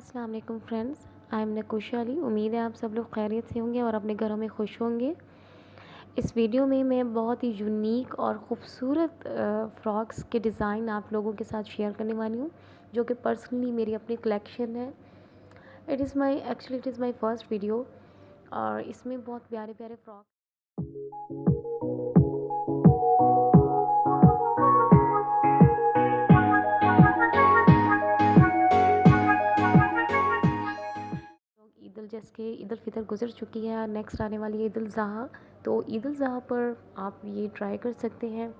अस्सलाम वालेकुम friends, I am नकुशा Ali. उम्मीद है आप सब लोग खैरियत से होंगे और अपने घरों में खुश होंगे। इस वीडियो में मैं बहुत ही यूनिक और ख़ूबसूरत फ़्रॉक्स के डिज़ाइन आप लोगों के साथ शेयर करने वाली हूँ, जो कि पर्सनली मेरी अपनी कलेक्शन है। It is my first video और इसमें बहुत प्यारे प्यारे फ़्रॉक ईद उल फितर गुज़र चुकी है। नेक्स्ट आने वाली है ईद उल ज़ुहा। तो ईद उल ज़ुहा पर आप ये ट्राई कर सकते हैं।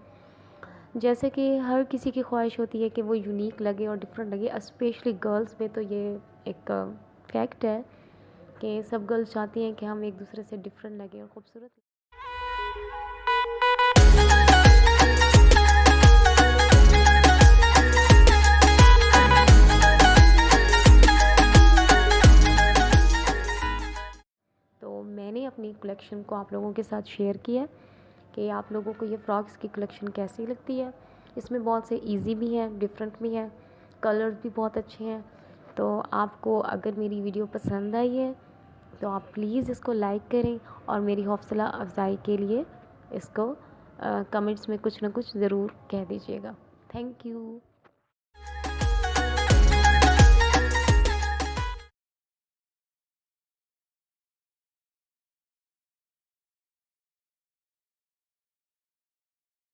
जैसे कि हर किसी की ख्वाहिश होती है कि वो यूनिक लगे और डिफरेंट लगे, स्पेशली गर्ल्स में तो ये एक फैक्ट है कि सब गर्ल्स चाहती हैं कि हम एक दूसरे से डिफरेंट लगे और खूबसूरत। तो मैंने अपनी कलेक्शन को आप लोगों के साथ शेयर किया कि आप लोगों को ये फ़्रॉक्स की कलेक्शन कैसी लगती है। इसमें बहुत से इजी भी हैं, डिफरेंट भी हैं, कलर्स भी बहुत अच्छे हैं। तो आपको अगर मेरी वीडियो पसंद आई है तो आप प्लीज़ इसको लाइक करें और मेरी हौसला अफजाई के लिए इसको कमेंट्स में कुछ ना कुछ ज़रूर कह दीजिएगा। Thank you.